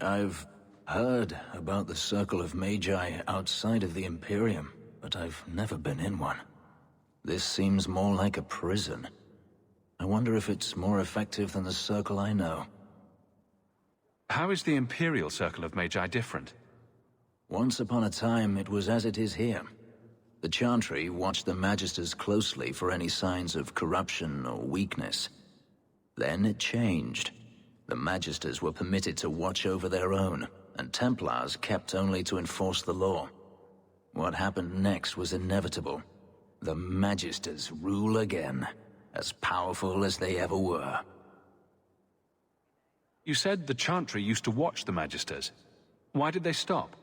I've heard about the Circle of Magi outside of the Imperium, but I've never been in one. This seems more like a prison. I wonder if it's more effective than the Circle I know. How is the Imperial Circle of Magi different? Once upon a time, it was as it is here. The Chantry watched the Magisters closely for any signs of corruption or weakness. Then it changed. The Magisters were permitted to watch over their own, and Templars kept only to enforce the law. What happened next was inevitable. The Magisters rule again, as powerful as they ever were. You said the Chantry used to watch the Magisters. Why did they stop?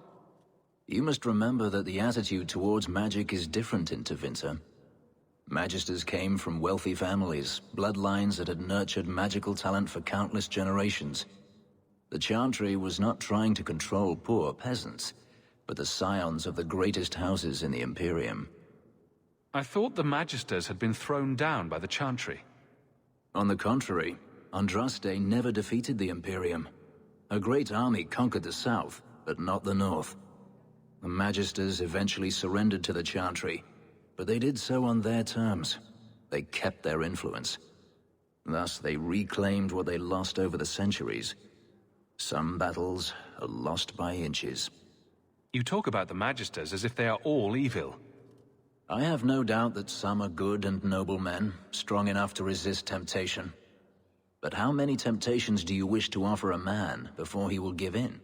You must remember that the attitude towards magic is different in Tevinter. Magisters came from wealthy families, bloodlines that had nurtured magical talent for countless generations. The Chantry was not trying to control poor peasants, but the scions of the greatest houses in the Imperium. I thought the Magisters had been thrown down by the Chantry. On the contrary, Andraste never defeated the Imperium. A great army conquered the south, but not the north. The Magisters eventually surrendered to the Chantry, but they did so on their terms. They kept their influence. Thus, they reclaimed what they lost over the centuries. Some battles are lost by inches. You talk about the Magisters as if they are all evil. I have no doubt that some are good and noble men, strong enough to resist temptation. But how many temptations do you wish to offer a man before he will give in?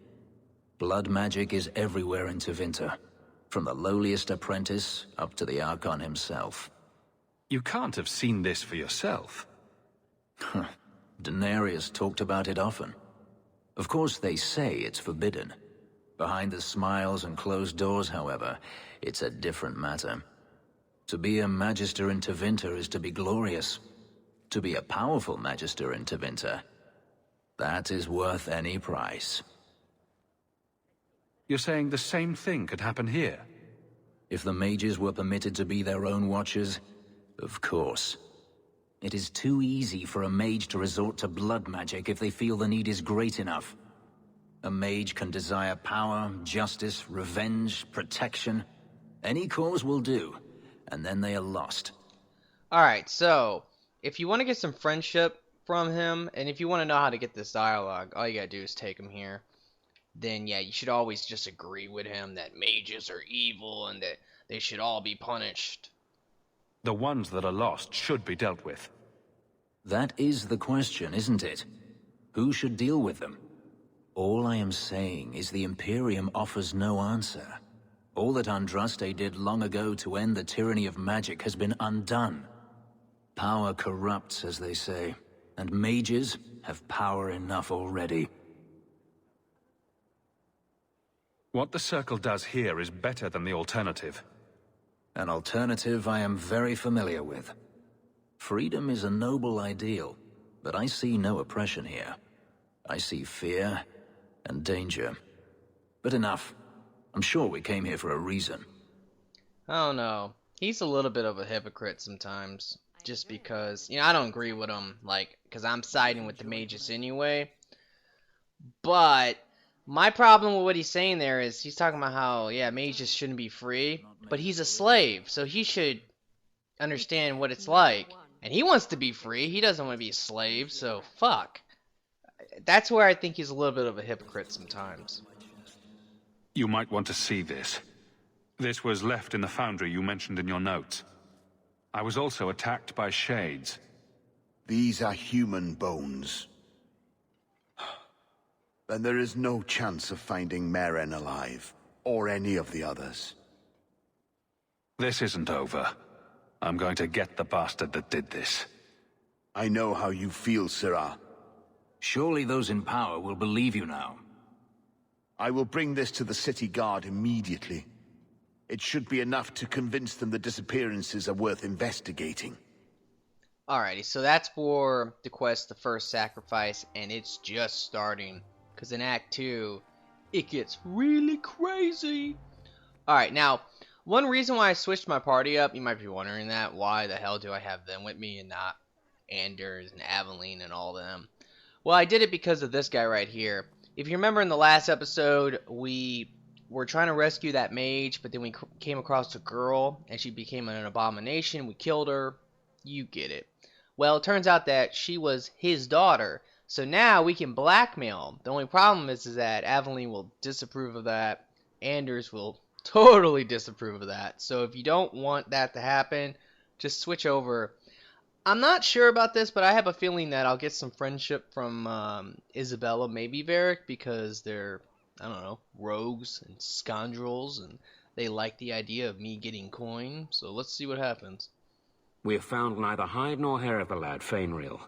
Blood magic is everywhere in Tevinter, from the lowliest apprentice up to the Archon himself. You can't have seen this for yourself. Daenerys talked about it often. Of course, they say it's forbidden. Behind the smiles and closed doors, however, it's a different matter. To be a Magister in Tevinter is to be glorious. To be a powerful Magister in Tevinter, that is worth any price. You're saying the same thing could happen here? If the mages were permitted to be their own watchers, of course. It is too easy for a mage to resort to blood magic if they feel the need is great enough. A mage can desire power, justice, revenge, protection. Any cause will do, and then they are lost. Alright, so, if you want to get some friendship from him, and if you want to know how to get this dialogue, all you gotta do is take him here. Then yeah, you should always just agree with him that mages are evil and that they should all be punished. The ones that are lost should be dealt with. That is the question, isn't it? Who should deal with them? All I am saying is the Imperium offers no answer. All that Andraste did long ago to end the tyranny of magic has been undone. Power corrupts, as they say, and mages have power enough already. What the Circle does here is better than the alternative. An alternative I am very familiar with. Freedom is a noble ideal, but I see no oppression here. I see fear and danger. But enough. I'm sure we came here for a reason. I don't know. He's a little bit of a hypocrite sometimes. Just because, I don't agree with him, because I'm siding with the mages anyway. But my problem with what he's saying there is he's talking about how, yeah, mages shouldn't be free, but he's a slave, so he should understand what it's like. And he wants to be free. He doesn't want to be a slave, so fuck. That's where I think he's a little bit of a hypocrite sometimes. You might want to see this. This was left in the foundry you mentioned in your notes. I was also attacked by shades. These are human bones. Then there is no chance of finding Meren alive, or any of the others. This isn't over. I'm going to get the bastard that did this. I know how you feel, Sirrah. Surely those in power will believe you now. I will bring this to the city guard immediately. It should be enough to convince them the disappearances are worth investigating. Alrighty, so that's for the quest, the first sacrifice, and it's just starting. Because in Act 2, it gets really crazy. Alright, now, one reason why I switched my party up, you might be wondering that. Why the hell do I have them with me and not Anders and Aveline and all them? Well, I did it because of this guy right here. If you remember in the last episode, we were trying to rescue that mage, but then we came across a girl, and she became an abomination. We killed her. You get it. Well, it turns out that she was his daughter, so now we can blackmail him. The only problem is that Aveline will disapprove of that. Anders will totally disapprove of that. So if you don't want that to happen, just switch over. I'm not sure about this, but I have a feeling that I'll get some friendship from Isabella, maybe Varric, because they're, I don't know, rogues and scoundrels, and they like the idea of me getting coin. So let's see what happens. We have found neither hide nor hair of the lad, Fainreal.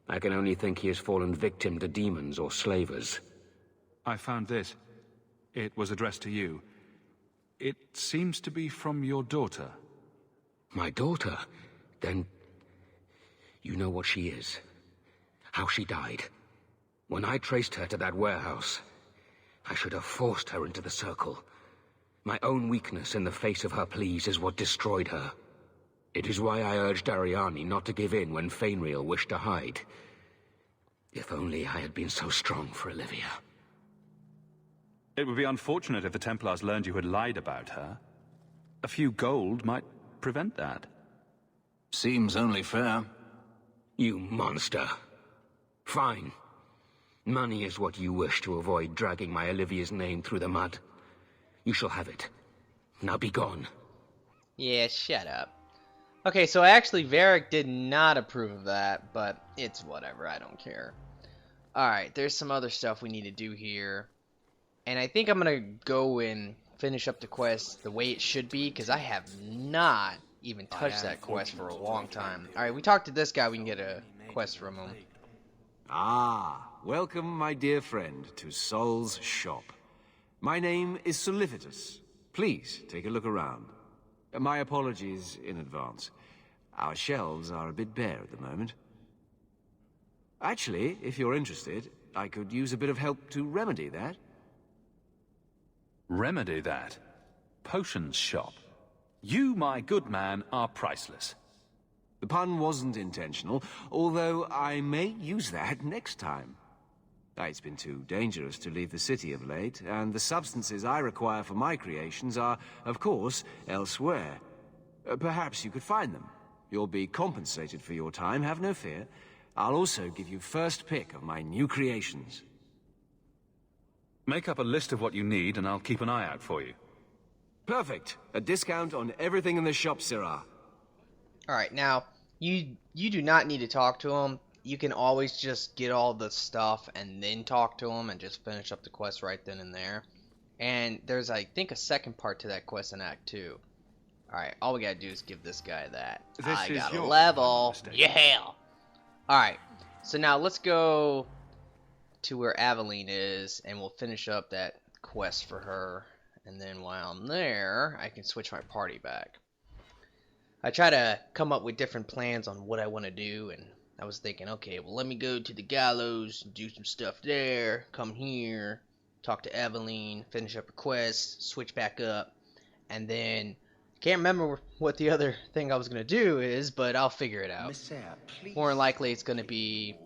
I can only think he has fallen victim to demons or slavers. I found this. It was addressed to you. It seems to be from your daughter. My daughter? Then you know what she is. How she died. When I traced her to that warehouse, I should have forced her into the circle. My own weakness in the face of her pleas is what destroyed her. It is why I urged Ariani not to give in when Fainreal wished to hide. If only I had been so strong for Olivia. It would be unfortunate if the Templars learned you had lied about her. A few gold might prevent that. Seems only fair. You monster. Fine. Money is what you wish to avoid dragging my Olivia's name through the mud. You shall have it. Now be gone. Yeah, shut up. Okay, so actually Varric did not approve of that, but it's whatever, I don't care. Alright, there's some other stuff we need to do here. And I think I'm gonna go and finish up the quest the way it should be, because I have not even touched that quest for a long time. Alright, we talked to this guy, we can get a quest from him. Ah, welcome, my dear friend, to Sol's shop. My name is Solivitus. Please, take a look around. My apologies in advance. Our shelves are a bit bare at the moment. Actually, if you're interested, I could use a bit of help to remedy that. Remedy that? Potions shop? You, my good man, are priceless. The pun wasn't intentional, although I may use that next time. It's been too dangerous to leave the city of late, and the substances I require for my creations are, of course, elsewhere. Perhaps you could find them. You'll be compensated for your time, have no fear. I'll also give you first pick of my new creations. Make up a list of what you need, and I'll keep an eye out for you. Perfect. A discount on everything in the shop, Sirrah. Alright, now, you do not need to talk to him. You can always just get all the stuff and then talk to him and just finish up the quest right then and there. And there's, I think, a second part to that quest in Act 2. Alright, all we gotta do is give this guy that. I got a level. Yeah! Alright, so now let's go to where Aveline is, and we'll finish up that quest for her. And then while I'm there, I can switch my party back. I try to come up with different plans on what I want to do, and I was thinking, okay, well, let me go to the gallows, do some stuff there, come here, talk to Aveline, finish up a quest, switch back up, and then can't remember what the other thing I was going to do is, but I'll figure it out. More than likely, it's going to be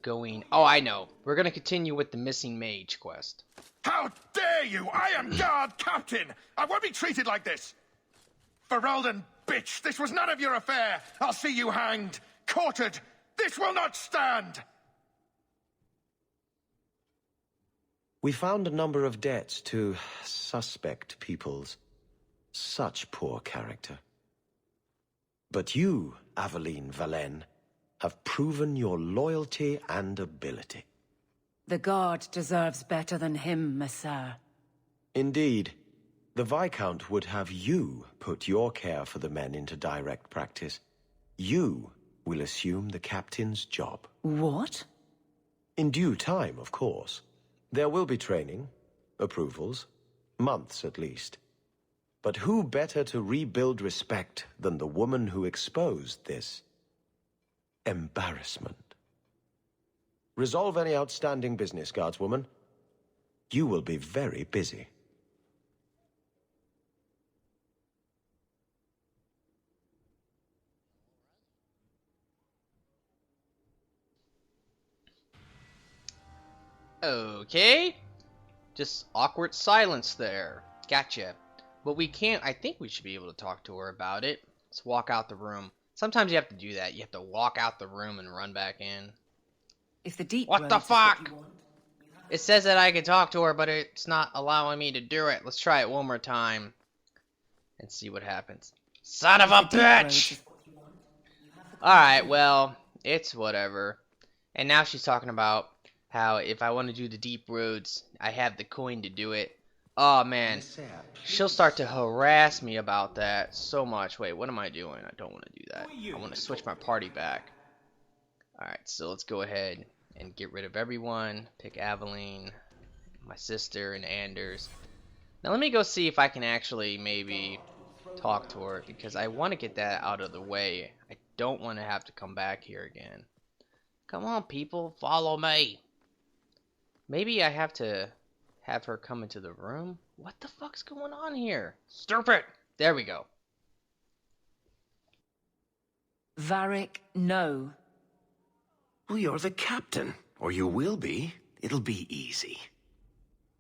going... Oh, I know. We're going to continue with the missing mage quest. How dare you! I am guard captain! I won't be treated like this! Ferelden, bitch! This was none of your affair! I'll see you hanged! Quartered! This will not stand! We found a number of debts to suspect peoples. Such poor character. But you, Aveline Valen, have proven your loyalty and ability. The guard deserves better than him, Messire. Indeed. The Viscount would have you put your care for the men into direct practice. You will assume the captain's job. What? In due time, of course. There will be training, approvals, months at least. But who better to rebuild respect than the woman who exposed this embarrassment? Resolve any outstanding business, guardswoman. You will be very busy. Okay. Just awkward silence there. Gotcha. But we can't, I think we should be able to talk to her about it. Let's walk out the room. Sometimes you have to do that. You have to walk out the room and run back in. If the deep What the roads is what fuck? you want, It says that I can talk to her, but it's not allowing me to do it. Let's try it one more time and see what happens. Son of a if the deep roads bitch! is what you want, Alright, well, it's whatever. And now she's talking about how if I want to do the deep roads, I have the coin to do it. Oh man, she'll start to harass me about that so much. Wait, what am I doing? I don't want to do that. I want to switch my party back. Alright, so let's go ahead and get rid of everyone. Pick Aveline, my sister, and Anders. Now let me go see if I can actually maybe talk to her, because I want to get that out of the way. I don't want to have to come back here again. Come on, people, follow me. Maybe I have to have her come into the room? What the fuck's going on here? Stupid! There we go. Varric, no. Well, you're the captain. Or you will be. It'll be easy.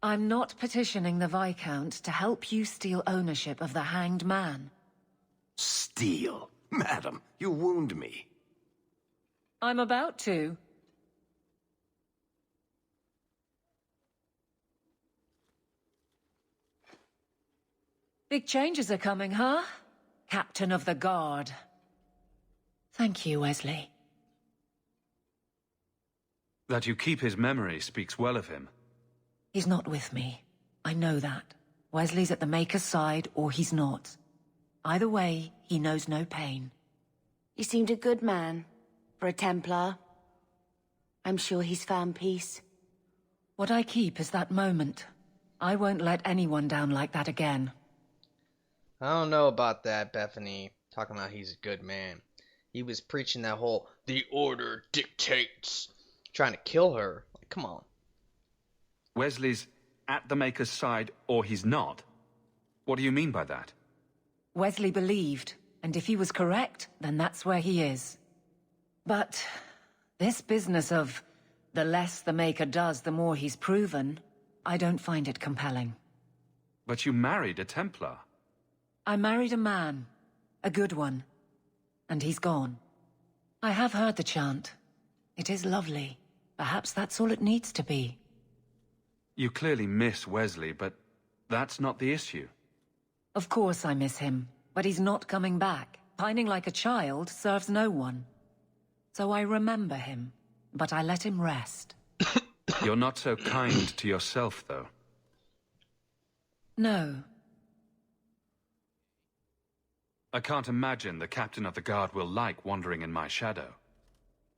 I'm not petitioning the Viscount to help you steal ownership of the Hanged Man. Steal? Madam, you wound me. I'm about to. Big changes are coming, huh? Captain of the Guard. Thank you, Wesley. That you keep his memory speaks well of him. He's not with me. I know that. Wesley's at the Maker's side, or he's not. Either way, he knows no pain. He seemed a good man. For a Templar. I'm sure he's found peace. What I keep is that moment. I won't let anyone down like that again. I don't know about that, Bethany. Talking about he's a good man. He was preaching that whole, the order dictates. Trying to kill her. Like, come on. Wesley's at the Maker's side, or he's not? What do you mean by that? Wesley believed, and if he was correct, then that's where he is. But this business of the less the Maker does, the more he's proven, I don't find it compelling. But you married a Templar. I married a man, a good one, and he's gone. I have heard the chant. It is lovely. Perhaps that's all it needs to be. You clearly miss Wesley, but that's not the issue. Of course I miss him, but he's not coming back. Pining like a child serves no one. So I remember him, but I let him rest. You're not so kind to yourself, though. No. I can't imagine the captain of the guard will like wandering in my shadow.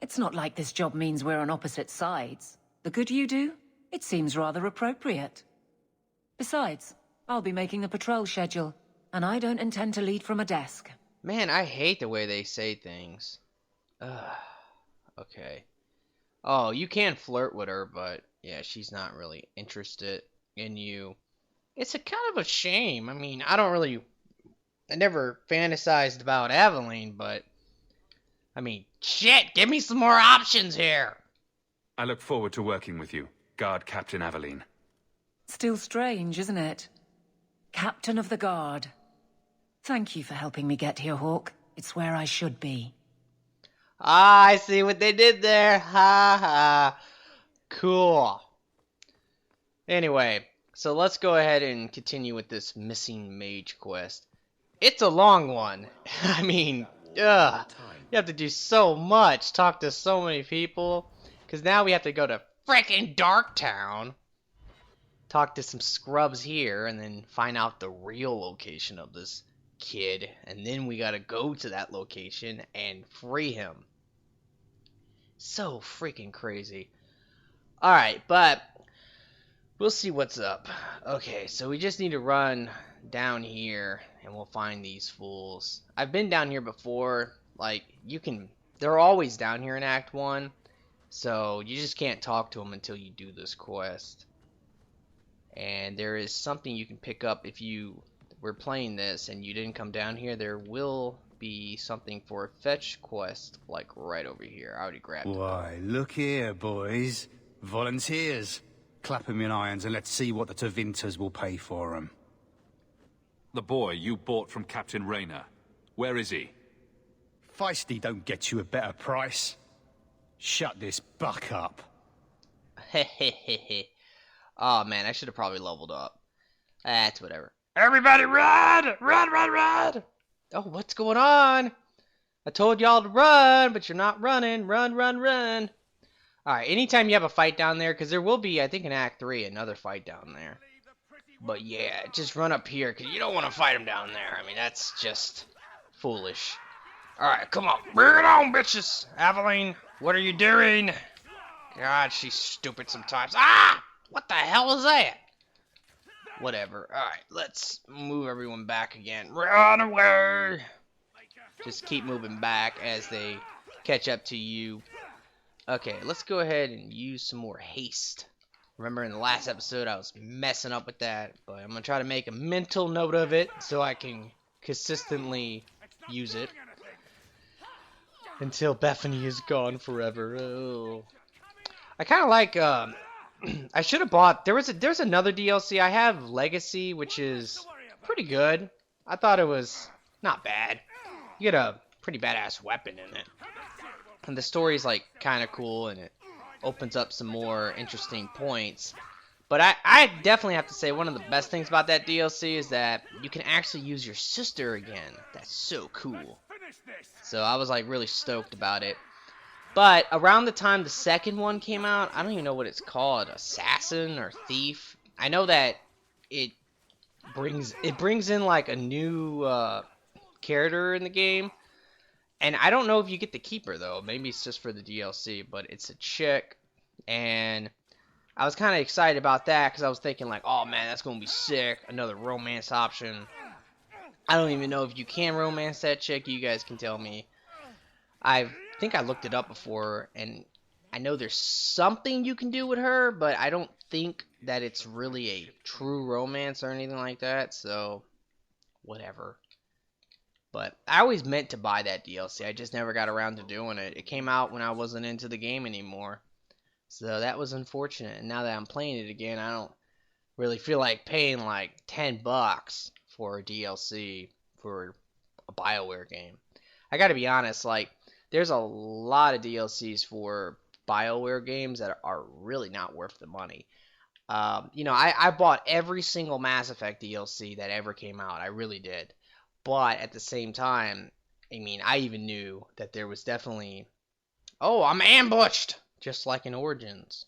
It's not like this job means we're on opposite sides. The good you do, it seems rather appropriate. Besides, I'll be making the patrol schedule, and I don't intend to lead from a desk. Man, I hate the way they say things. Ugh. Okay. Oh, you can flirt with her, but yeah, she's not really interested in you. It's a kind of a shame. I mean, I never fantasized about Aveline, but I mean, shit, give me some more options here. I look forward to working with you, Guard Captain Aveline. Still strange, isn't it? Captain of the Guard. Thank you for helping me get here, Hawk. It's where I should be. Ah, I see what they did there. Ha ha. Cool. Anyway, so let's go ahead and continue with this missing mage quest. It's a long one. I mean, ugh. You have to do so much, talk to so many people. Because now we have to go to frickin' Darktown. Talk to some scrubs here, and then find out the real location of this kid. And then we gotta go to that location and free him. So freaking crazy. Alright, but we'll see what's up. Okay, so we just need to run down here and we'll find these fools. I've been down here before. Like, they're always down here in Act 1. So you just can't talk to them until you do this quest. And there is something you can pick up if you were playing this and you didn't come down here. There will be something for a fetch quest, like right over here. I already grabbed it. Why, look here, boys. Volunteers. Clap 'em in irons and let's see what the Tevinters will pay for 'em. The boy you bought from Captain Rayner. Where is he? Feisty don't get you a better price. Shut this buck up. Hehehehe. Oh man, I should have probably leveled up. That's whatever. Everybody run! Run, run, run! Oh, what's going on? I told y'all to run, but you're not running. Run, run, run. Alright, anytime you have a fight down there, because there will be, I think in Act 3, another fight down there. But yeah, just run up here, because you don't want to fight them down there. I mean, that's just foolish. Alright, come on. Bring it on, bitches. Aveline, what are you doing? God, she's stupid sometimes. Ah! What the hell is that? Whatever. Alright, let's move everyone back again. Run away! Just keep moving back as they catch up to you. Okay, let's go ahead and use some more haste. Remember in the last episode I was messing up with that, but I'm going to try to make a mental note of it so I can consistently use it. Until Bethany is gone forever. Oh. I kind of like, I should have bought, there's another DLC. I have Legacy, which is pretty good. I thought it was not bad. You get a pretty badass weapon in it. And the story's like kind of cool and it opens up some more interesting points. But I definitely have to say one of the best things about that DLC is that you can actually use your sister again. That's so cool. So I was like really stoked about it. But around the time the second one came out, I don't even know what it's called, Assassin or Thief. I know that it brings in like a new character in the game. And I don't know if you get to keep her though. Maybe it's just for the DLC, but it's a chick. And I was kind of excited about that because I was thinking like, oh man, that's going to be sick. Another romance option. I don't even know if you can romance that chick. You guys can tell me. I think I looked it up before, and I know there's something you can do with her, but I don't think that it's really a true romance or anything like that, so whatever. But I always meant to buy that DLC. I just never got around to doing it. It came out when I wasn't into the game anymore. So that was unfortunate. And now that I'm playing it again, I don't really feel like paying like $10 for a DLC for a BioWare game. I gotta be honest, like, there's a lot of DLCs for BioWare games that are really not worth the money. You know, I bought every single Mass Effect DLC that ever came out. I really did. But at the same time, I mean, I even knew that there was definitely... Oh, I'm ambushed! Just like in Origins.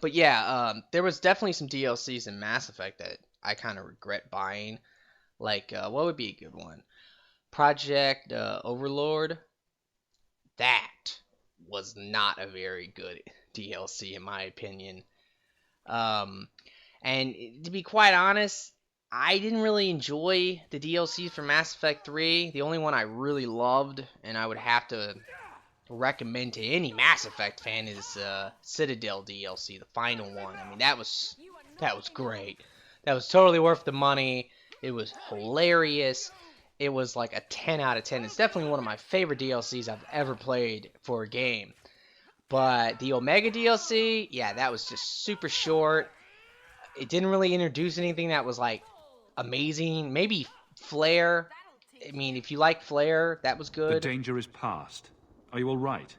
But yeah, there was definitely some DLCs in Mass Effect that I kind of regret buying. Like, what would be a good one? Project Overlord. That was not a very good DLC in my opinion. And to be quite honest, I didn't really enjoy the DLCs for Mass Effect 3. The only one I really loved, and I would have to recommend to any Mass Effect fan, is Citadel DLC, the final one. I mean, that was great. That was totally worth the money. It was hilarious. It was like a 10 out of 10. It's definitely one of my favorite DLCs I've ever played for a game. But the Omega DLC, yeah, that was just super short. It didn't really introduce anything that was like amazing. Maybe Flare. I mean, if you like Flare, that was good. The danger is past. Are you all right?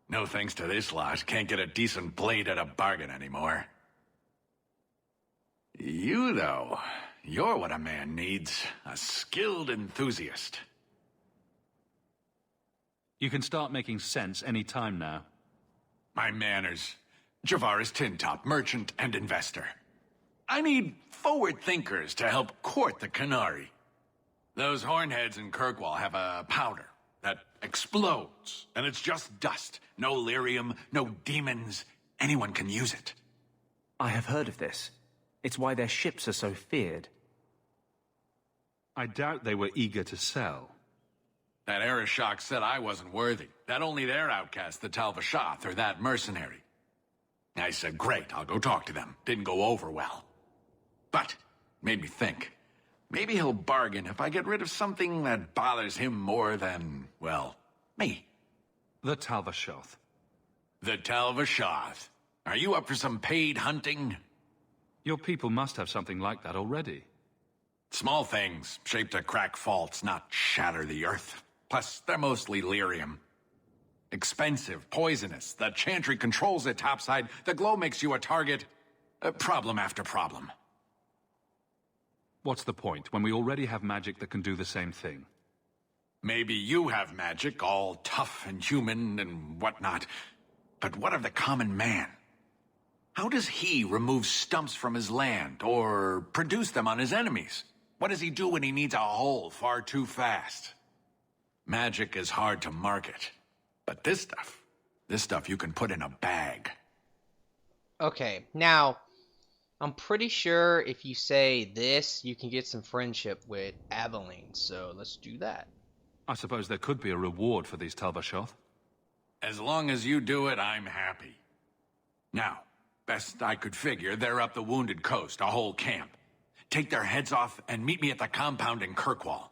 No thanks to this lot, can't get a decent blade at a bargain anymore. You, though, you're what a man needs. A skilled enthusiast. You can start making sense any time now. My manners. Javaris Tintop, merchant and investor. I need forward thinkers to help court the Qunari. Those hornheads in Kirkwall have a powder that explodes, and it's just dust. No lyrium, no demons. Anyone can use it. I have heard of this. It's why their ships are so feared. I doubt they were eager to sell. That Arishok said I wasn't worthy. That only their outcast, the Talvashath, or that mercenary. I said, great, I'll go talk to them. Didn't go over well. But, made me think. Maybe he'll bargain if I get rid of something that bothers him more than, well, me. The Talvashoth. The Talvashath. Are you up for some paid hunting? Your people must have something like that already. Small things, shaped to crack faults, not shatter the earth. Plus, they're mostly lyrium. Expensive, poisonous. The Chantry controls it topside. The glow makes you a target. Problem after problem. What's the point, when we already have magic that can do the same thing? Maybe you have magic, all tough and human and whatnot. But what of the common man? How does he remove stumps from his land, or produce them on his enemies? What does he do when he needs a hole far too fast? Magic is hard to market. But this stuff you can put in a bag. Okay, now, I'm pretty sure if you say this, you can get some friendship with Aveline, so let's do that. I suppose there could be a reward for these Talbashoth. As long as you do it, I'm happy. Now, best I could figure, they're up the Wounded Coast, a whole camp. Take their heads off and meet me at the compound in Kirkwall.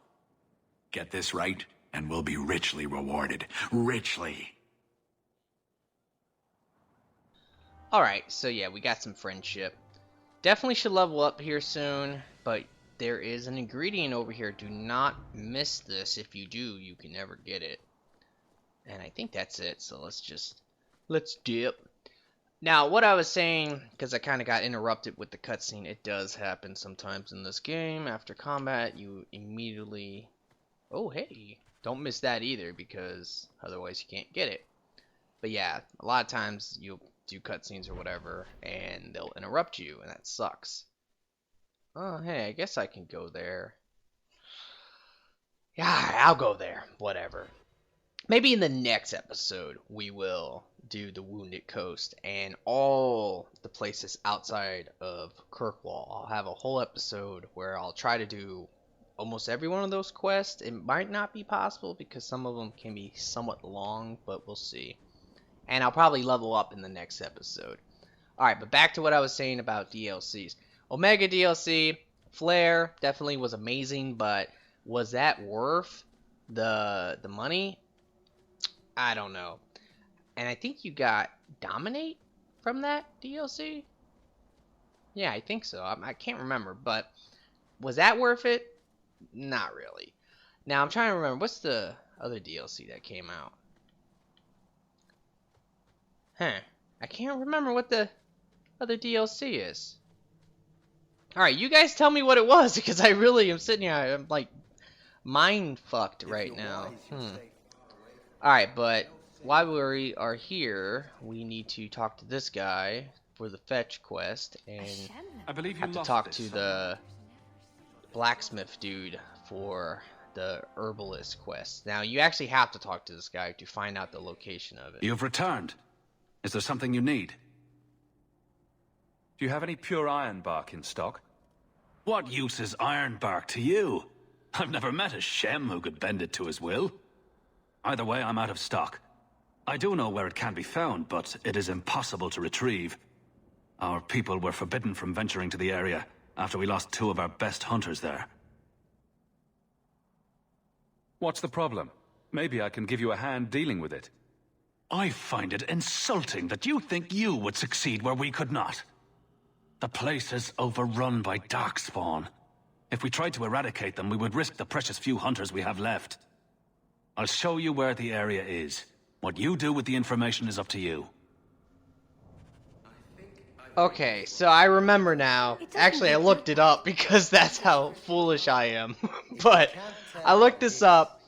Get this right, and we'll be richly rewarded. Richly. Alright, so yeah, we got some friendship. Definitely should level up here soon, but there is an ingredient over here. Do not miss this. If you do, you can never get it. And I think that's it, so let's dip. Now, what I was saying, because I kind of got interrupted with the cutscene, it does happen sometimes in this game. After combat, you immediately... Oh, hey, don't miss that either, because otherwise you can't get it. But yeah, a lot of times you'll do cutscenes or whatever, and they'll interrupt you, and that sucks. Oh, hey, I guess I can go there. Yeah, I'll go there. Whatever. Maybe in the next episode, we will do the Wounded Coast and all the places outside of Kirkwall. I'll have a whole episode where I'll try to do almost every one of those quests. It might not be possible because some of them can be somewhat long, but we'll see. And I'll probably level up in the next episode. Alright, but back to what I was saying about DLCs. Omega DLC, Flare, definitely was amazing, but was that worth the money? I don't know. And I think you got Dominate from that DLC? Yeah, I think so. I can't remember, but was that worth it? Not really. Now, I'm trying to remember. What's the other DLC that came out? I can't remember what the other DLC is. Alright, you guys tell me what it was, because I really am sitting here, I'm like mind fucked right now. Alright, but while we are here, we need to talk to this guy for the fetch quest, and I believe you have to talk to the blacksmith dude for the herbalist quest. Now, you actually have to talk to this guy to find out the location of it. You've returned. Is there something you need? Do you have any pure iron bark in stock? What use is iron bark to you? I've never met a Shem who could bend it to his will. Either way, I'm out of stock. I do know where it can be found, but it is impossible to retrieve. Our people were forbidden from venturing to the area after we lost 2 of our best hunters there. What's the problem? Maybe I can give you a hand dealing with it. I find it insulting that you think you would succeed where we could not. The place is overrun by darkspawn. If we tried to eradicate them, we would risk the precious few hunters we have left. I'll show you where the area is. What you do with the information is up to you. Okay, so I remember now. Actually, I looked it up because that's how foolish I am. But I looked this up,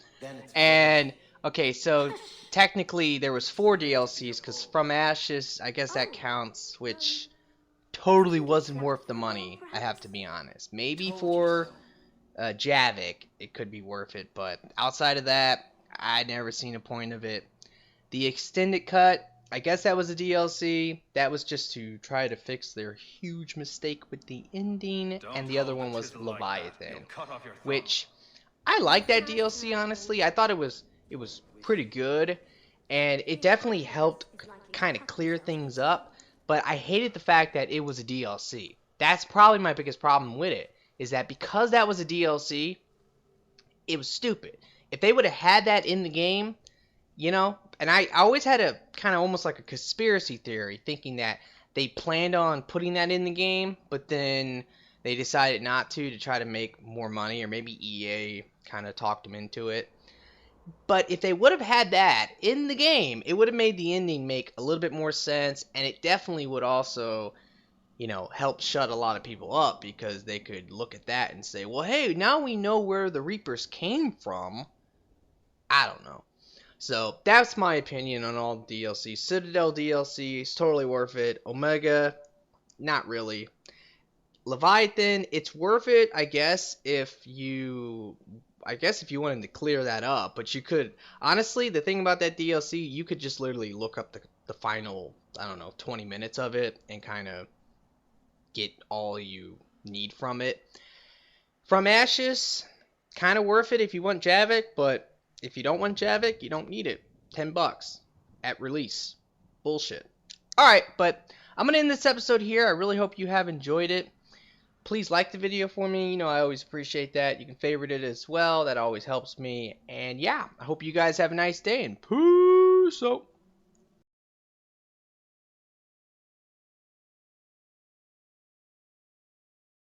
and okay, so technically there was 4 DLCs, because From Ashes, I guess that counts, which totally wasn't worth the money, I have to be honest. Maybe for Javik, it could be worth it, but outside of that, I'd never seen a point of it. The extended cut, I guess that was a DLC. That was just to try to fix their huge mistake with the ending, and the other one was Leviathan, which I like that DLC, honestly. I thought it was pretty good, and it definitely helped kind of clear things up, but I hated the fact that it was a DLC. That's probably my biggest problem with it, is that because that was a DLC, it was stupid. If they would have had that in the game, you know, and I always had a kind of almost like a conspiracy theory, thinking that they planned on putting that in the game, but then they decided not to try to make more money, or maybe EA kind of talked them into it. But if they would have had that in the game, it would have made the ending make a little bit more sense, and it definitely would also, you know, help shut a lot of people up, because they could look at that and say, well, hey, now we know where the Reapers came from. I don't know. So that's my opinion on all the DLC. Citadel DLC is totally worth it. Omega, not really. Leviathan, it's worth it, I guess, if you wanted to clear that up. But you could, honestly, the thing about that DLC, you could just literally look up the final, I don't know, 20 minutes of it and kind of get all you need from it. From Ashes, kind of worth it if you want Javik, but if you don't want Javik, you don't need it. $10 at release. Bullshit. Alright, but I'm going to end this episode here. I really hope you have enjoyed it. Please like the video for me. You know, I always appreciate that. You can favorite it as well. That always helps me. And yeah, I hope you guys have a nice day, and peace out.